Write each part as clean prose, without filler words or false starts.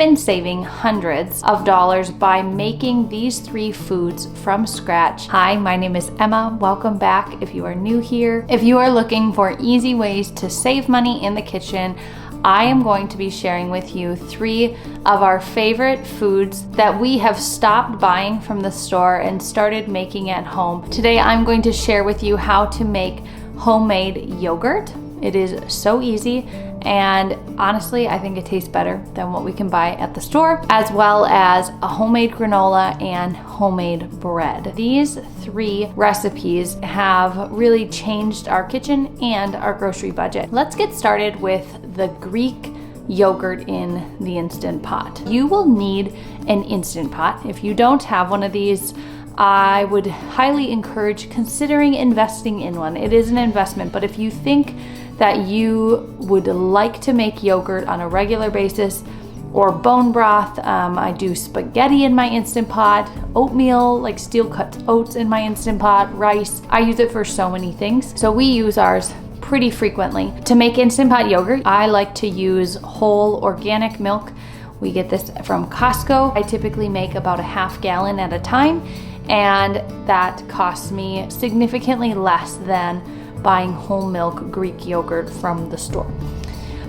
been saving hundreds of dollars by making these 3 foods from scratch. Hi, my name is Emma. Welcome back if you are new here. If you are looking for easy ways to save money in the kitchen, I am going to be sharing with you 3 of our favorite foods that we have stopped buying from the store and started making at home. Today I'm going to share with you how to make homemade yogurt. It is so easy, and honestly I think it tastes better than what we can buy at the store, as well as a homemade granola and homemade bread. These 3 recipes have really changed our kitchen and our grocery budget. Let's get started with the Greek yogurt in the Instant Pot. You will need an Instant Pot. If you don't have one of these, I would highly encourage considering investing in one. It is an investment, but if you think that you would like to make yogurt on a regular basis, or bone broth, I do spaghetti in my Instant Pot, oatmeal, like steel cut oats in my Instant Pot, rice. I use it for so many things. So we use ours pretty frequently. To make Instant Pot yogurt, I like to use whole organic milk. We get this from Costco. I typically make about a half gallon at a time, and that costs me significantly less than buying whole milk Greek yogurt from the store.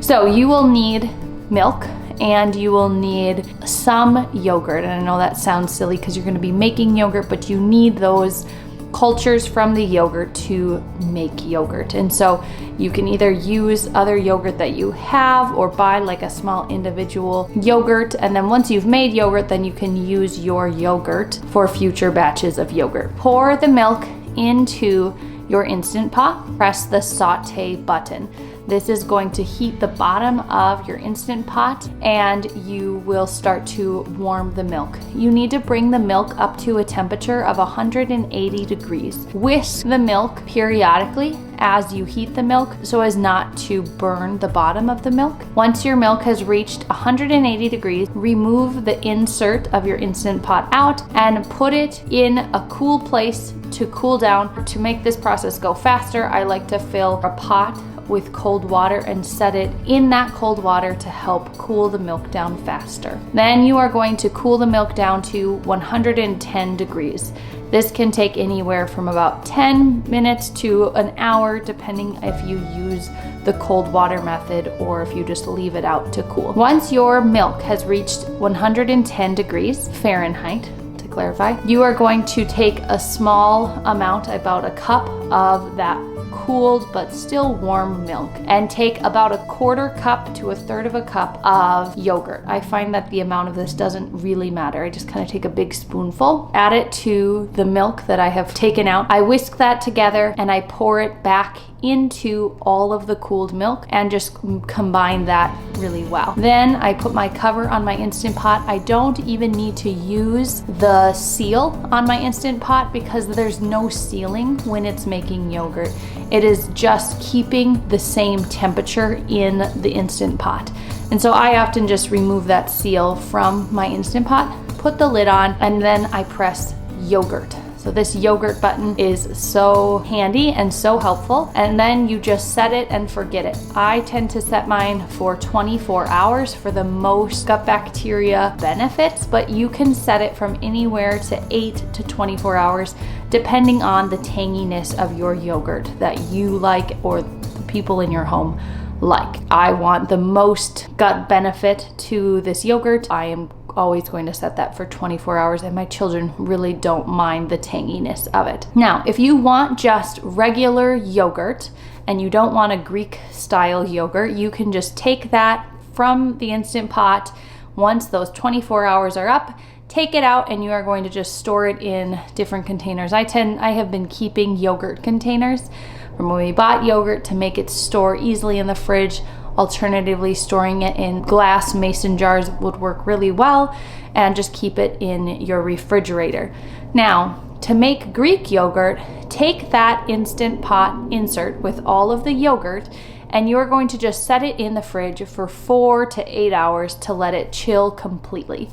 So you will need milk and you will need some yogurt. And I know that sounds silly because you're going to be making yogurt, but you need those cultures from the yogurt to make yogurt. And so you can either use other yogurt that you have or buy like a small individual yogurt. And then once you've made yogurt, then you can use your yogurt for future batches of yogurt. Pour the milk into your Instant Pot, press the saute button. This is going to heat the bottom of your Instant Pot and you will start to warm the milk. You need to bring the milk up to a temperature of 180 degrees. Whisk the milk periodically as you heat the milk so as not to burn the bottom of the milk. Once your milk has reached 180 degrees, remove the insert of your Instant Pot out and put it in a cool place to cool down. To make this process go faster, I like to fill a pot with cold water and set it in that cold water to help cool the milk down faster. Then you are going to cool the milk down to 110 degrees. This can take anywhere from about 10 minutes to an hour, depending if you use the cold water method or if you just leave it out to cool. Once your milk has reached 110 degrees Fahrenheit, to clarify, you are going to take a small amount, about a cup of that cooled but still warm milk, and take about a 1/4 cup to a 1/3 of a cup of yogurt. I find that the amount of this doesn't really matter. I just kind of take a big spoonful, add it to the milk that I have taken out. I whisk that together and I pour it back into all of the cooled milk and just combine that really well. Then I put my cover on my Instant Pot. I don't even need to use the seal on my Instant Pot because there's no sealing when it's making yogurt. It is just keeping the same temperature in the Instant Pot. And so I often just remove that seal from my Instant Pot, put the lid on, and then I press yogurt. So this yogurt button is so handy and so helpful. And then you just set it and forget it. I tend to set mine for 24 hours for the most gut bacteria benefits, but you can set it from anywhere to 8 to 24 hours, depending on the tanginess of your yogurt that you like or the people in your home like. I want the most gut benefit to this yogurt. I am always going to set that for 24 hours, and my children really don't mind the tanginess of it. Now, if you want just regular yogurt and you don't want a Greek style yogurt, you can just take that from the Instant Pot. Once those 24 hours are up, take it out and you are going to just store it in different containers. I have been keeping yogurt containers from when we bought yogurt to make it store easily in the fridge. Alternatively, storing it in glass mason jars would work really well, and just keep it in your refrigerator. Now, to make Greek yogurt, take that Instant Pot insert with all of the yogurt and you're going to just set it in the fridge for 4 to 8 hours to let it chill completely.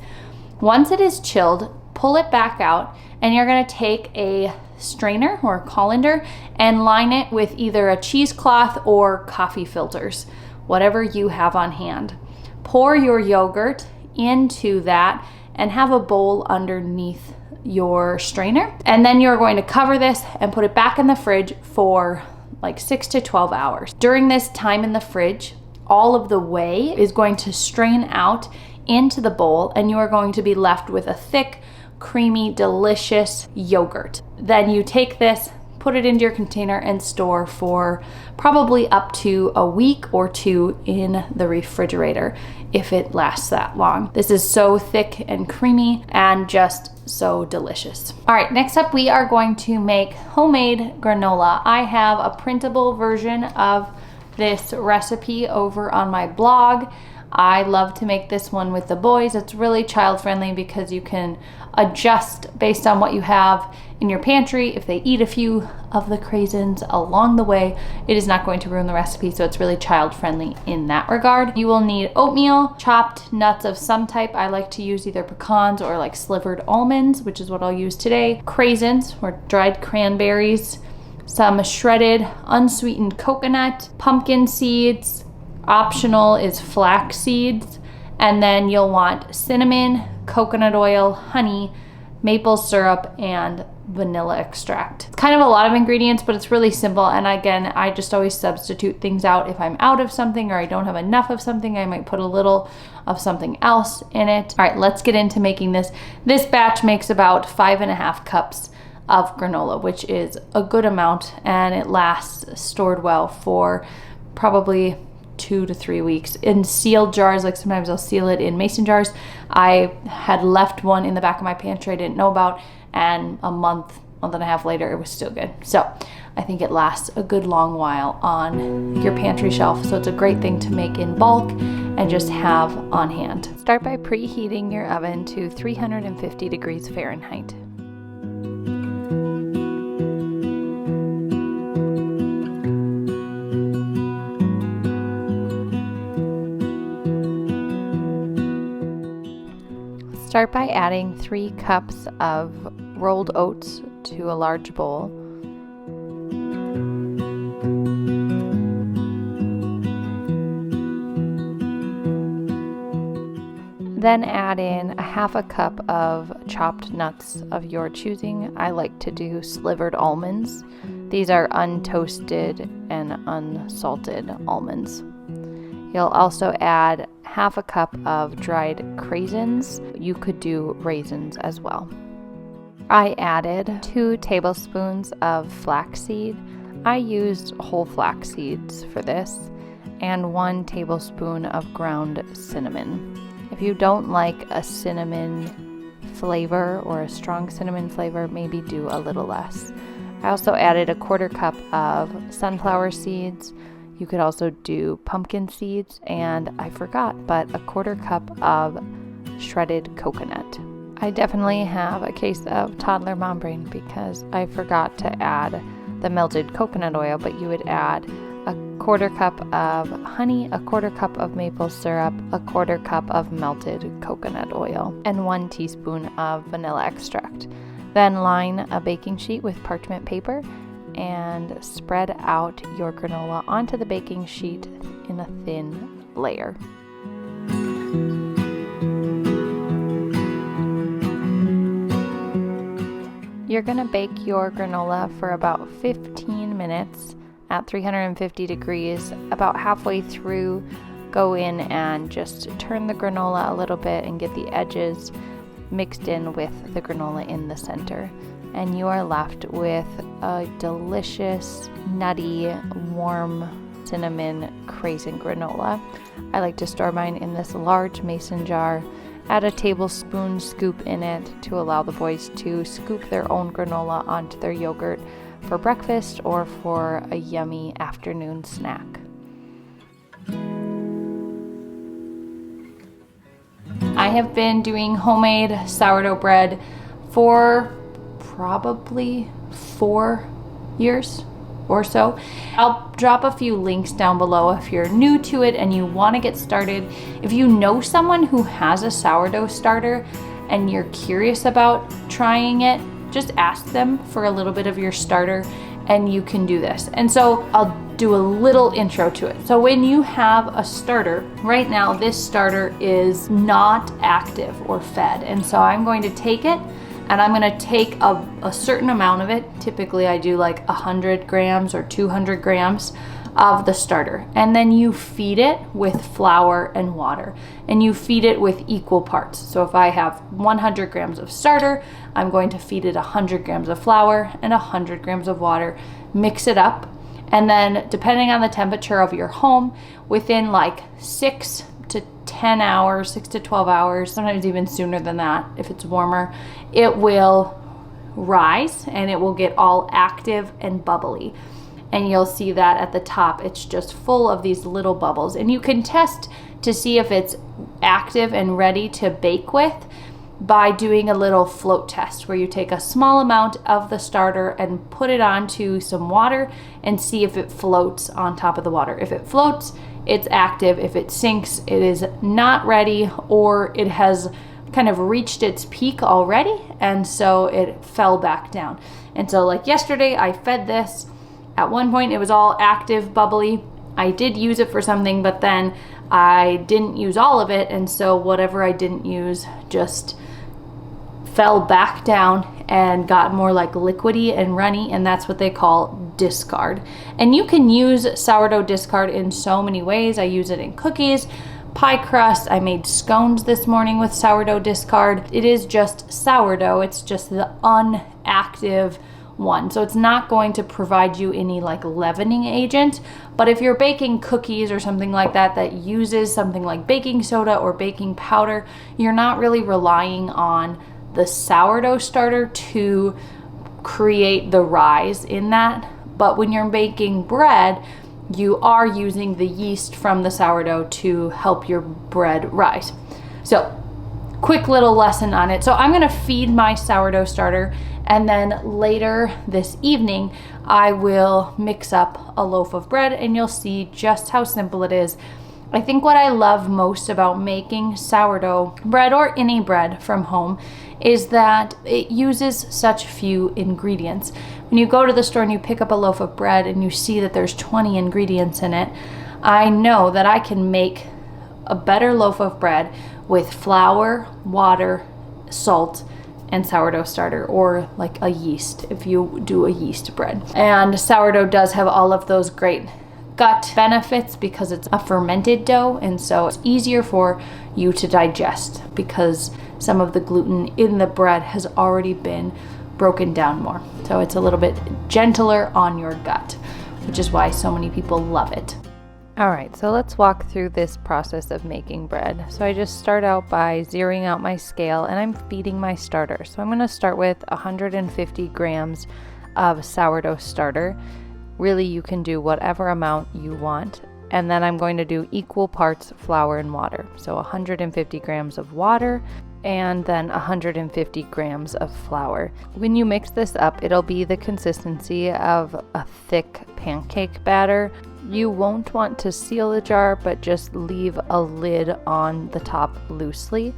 Once it is chilled, pull it back out and you're going to take a strainer or a colander and line it with either a cheesecloth or coffee filters, whatever you have on hand. Pour your yogurt into that and have a bowl underneath your strainer. And then you're going to cover this and put it back in the fridge for like 6 to 12 hours. During this time in the fridge, all of the whey is going to strain out into the bowl, and you are going to be left with a thick, creamy, delicious yogurt. Then you take this, put it into your container, and store for probably up to a week or two in the refrigerator if it lasts that long. This is so thick and creamy and just so delicious. All right, next up we are going to make homemade granola. I have a printable version of this recipe over on my blog. I love to make this one with the boys. It's really child friendly because you can adjust based on what you have in your pantry. If they eat a few of the Crasins along the way, it is not going to ruin the recipe, so it's really child friendly in that regard. You will need oatmeal, chopped nuts of some type. I like to use either pecans or like slivered almonds, which is what I'll use today. Craisins or dried cranberries, some shredded unsweetened coconut, pumpkin seeds. Optional is flax seeds, and then you'll want cinnamon, coconut oil, honey, maple syrup, and vanilla extract. It's kind of a lot of ingredients, but it's really simple. And again, I just always substitute things out. If I'm out of something or I don't have enough of something, I might put a little of something else in it. All right, let's get into making this. This batch makes about 5.5 cups of granola, which is a good amount, and it lasts stored well for probably 2 to 3 weeks in sealed jars. Like sometimes I'll seal it in mason jars. I had left one in the back of my pantry I didn't know about, and a month and a half later it was still good. So I think it lasts a good long while on your pantry shelf. So it's a great thing to make in bulk and just have on hand. Start by preheating your oven to 350 degrees Fahrenheit. Start by adding 3 cups of rolled oats to a large bowl. Then add in a 1/2 cup of chopped nuts of your choosing. I like to do slivered almonds. These are untoasted and unsalted almonds. You'll also add 1/2 cup of dried craisins. You could do raisins as well. I added 2 tablespoons of flaxseed. I used whole flax seeds for this, and 1 tablespoon of ground cinnamon. If you don't like a cinnamon flavor or a strong cinnamon flavor, maybe do a little less. I also added a 1/4 cup of sunflower seeds. You could also do pumpkin seeds, and I forgot, but a 1/4 cup of shredded coconut. I definitely have a case of toddler mom brain because I forgot to add the melted coconut oil, but you would add a 1/4 cup of honey, a 1/4 cup of maple syrup, a 1/4 cup of melted coconut oil, and 1 teaspoon of vanilla extract. Then line a baking sheet with parchment paper and spread out your granola onto the baking sheet in a thin layer. You're gonna bake your granola for about 15 minutes at 350 degrees. About halfway through, go in and just turn the granola a little bit and get the edges mixed in with the granola in the center. And you are left with a delicious, nutty, warm cinnamon Crasin granola. I like to store mine in this large mason jar. Add a tablespoon scoop in it to allow the boys to scoop their own granola onto their yogurt for breakfast or for a yummy afternoon snack. I have been doing homemade sourdough bread for probably 4 years or so. I'll drop a few links down below if you're new to it and you want to get started. If you know someone who has a sourdough starter and you're curious about trying it, just ask them for a little bit of your starter and you can do this. And so I'll do a little intro to it. So when you have a starter, right now this starter is not active or fed. And so I'm going to take it and I'm gonna take a certain amount of it. Typically I do like 100 grams or 200 grams of the starter. And then you feed it with flour and water. And you feed it with equal parts. So if I have 100 grams of starter, I'm going to feed it 100 grams of flour and 100 grams of water. Mix it up. And then depending on the temperature of your home, within like 6 to 10 hours, 6 to 12 hours, sometimes even sooner than that if it's warmer, it will rise and it will get all active and bubbly. And you'll see that at the top, it's just full of these little bubbles. And you can test to see if it's active and ready to bake with by doing a little float test where you take a small amount of the starter and put it onto some water and see if it floats on top of the water. If it floats, it's active. If it sinks, it is not ready, or it has kind of reached its peak already, and so it fell back down. And so like yesterday, I fed this. At one point it was all active, bubbly. I did use it for something, but then I didn't use all of it, and so whatever I didn't use just fell back down and got more like liquidy and runny, and that's what they call discard. And you can use sourdough discard in so many ways. I use it in cookies, pie crust. I made scones this morning with sourdough discard. It is just sourdough. It's just the unactive one. So it's not going to provide you any like leavening agent. But if you're baking cookies or something like that that uses something like baking soda or baking powder, you're not really relying on the sourdough starter to create the rise in that. But when you're baking bread, you are using the yeast from the sourdough to help your bread rise. So quick little lesson on it. So I'm gonna feed my sourdough starter, and then later this evening, I will mix up a loaf of bread, and you'll see just how simple it is. I think what I love most about making sourdough bread or any bread from home is that it uses such few ingredients. When you go to the store and you pick up a loaf of bread and you see that there's 20 ingredients in it, I know that I can make a better loaf of bread with flour, water, salt, and sourdough starter, or like a yeast if you do a yeast bread. And sourdough does have all of those great gut benefits because it's a fermented dough, and so it's easier for you to digest because some of the gluten in the bread has already been broken down more. So it's a little bit gentler on your gut, which is why so many people love it. All right, so let's walk through this process of making bread. So I just start out by zeroing out my scale, and I'm feeding my starter. So I'm going to start with 150 grams of sourdough starter. Really, you can do whatever amount you want. And then I'm going to do equal parts flour and water. So 150 grams of water and then 150 grams of flour. When you mix this up, it'll be the consistency of a thick pancake batter. You won't want to seal the jar, but just leave a lid on the top loosely.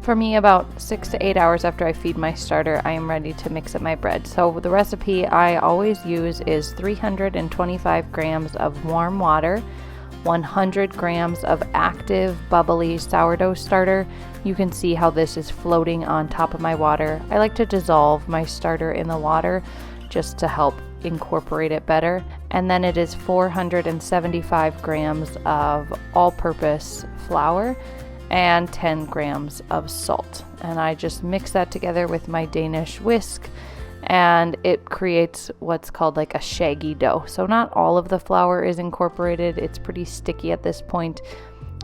For me, about 6 to 8 hours after I feed my starter, I am ready to mix up my bread. So the recipe I always use is 325 grams of warm water, 100 grams of active, bubbly sourdough starter. You can see how this is floating on top of my water. I like to dissolve my starter in the water just to help incorporate it better. And then it is 475 grams of all-purpose flour and 10 grams of salt. And I just mix that together with my Danish whisk, and it creates what's called like a shaggy dough. So not all of the flour is incorporated. It's pretty sticky at this point.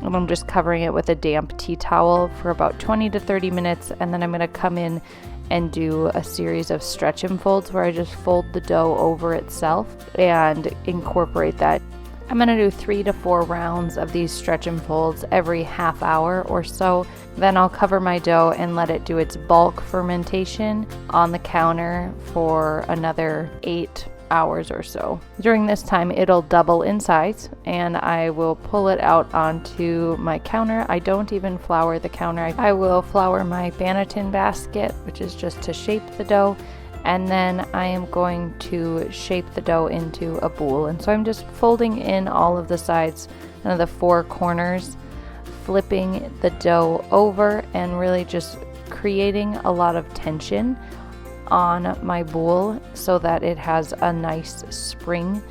And I'm just covering it with a damp tea towel for about 20 to 30 minutes. And then I'm going to come in and do a series of stretch and folds where I just fold the dough over itself and incorporate that. I'm going to do 3 to 4 rounds of these stretch and folds every half hour or so. Then I'll cover my dough and let it do its bulk fermentation on the counter for another 8 hours or so. During this time, it'll double in size, and I will pull it out onto my counter. I don't even flour the counter. I will flour my banneton basket, which is just to shape the dough, And then I am going to shape the dough into a bowl. And so I'm just folding in all of the sides and the four corners, flipping the dough over and really just creating a lot of tension on my bowl so that it has a nice spring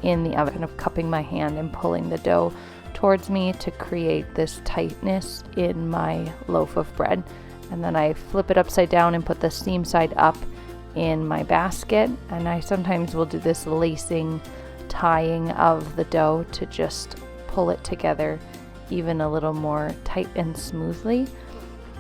in the oven, kind of cupping my hand and pulling the dough towards me to create this tightness in my loaf of bread. And then I flip it upside down and put the seam side up in my basket. And I sometimes will do this lacing, tying of the dough to just pull it together even a little more tight and smoothly.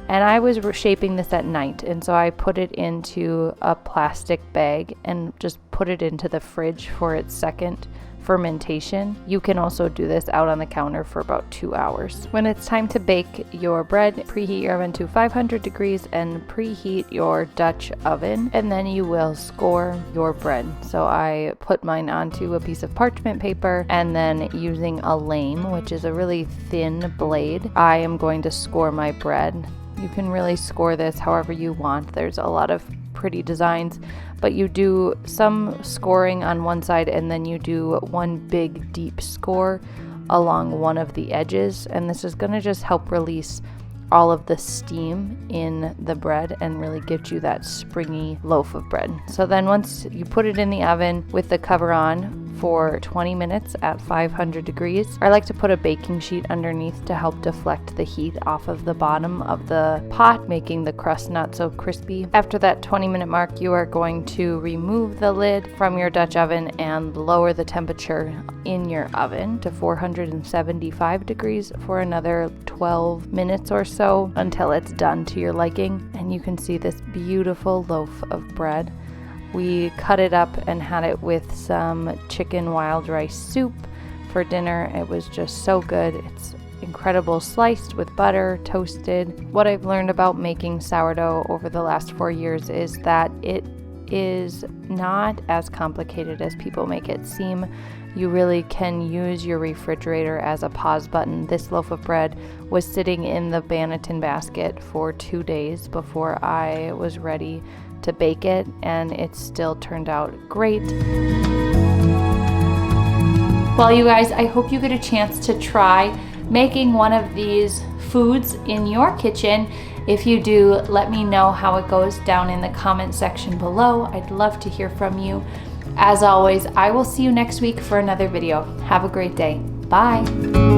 And I was shaping this at night, and so I put it into a plastic bag and just put it into the fridge for its second fermentation. You can also do this out on the counter for about 2 hours. When it's time to bake your bread, preheat your oven to 500 degrees and preheat your Dutch oven, and then you will score your bread. So I put mine onto a piece of parchment paper, and then using a lame, which is a really thin blade, I am going to score my bread. You can really score this however you want. There's a lot of pretty designs, but you do some scoring on one side and then you do one big deep score along one of the edges, and this is going to just help release all of the steam in the bread and really gives you that springy loaf of bread. So then once you put it in the oven with the cover on for 20 minutes at 500 degrees, I like to put a baking sheet underneath to help deflect the heat off of the bottom of the pot, making the crust not so crispy. After that 20-minute mark, you are going to remove the lid from your Dutch oven and lower the temperature in your oven to 475 degrees for another 12 minutes or so until it's done to your liking. And you can see this beautiful loaf of bread. We cut it up and had it with some chicken wild rice soup for dinner. It was just so good. It's incredible, sliced with butter, toasted. What I've learned about making sourdough over the last 4 years is that it is not as complicated as people make it seem. You really can use your refrigerator as a pause button. This loaf of bread was sitting in the Banneton basket for 2 days before I was ready to bake it, and it still turned out great. Well, you guys, I hope you get a chance to try making one of these foods in your kitchen. If you do, let me know how it goes down in the comment section below. I'd love to hear from you. As always, I will see you next week for another video. Have a great day. Bye.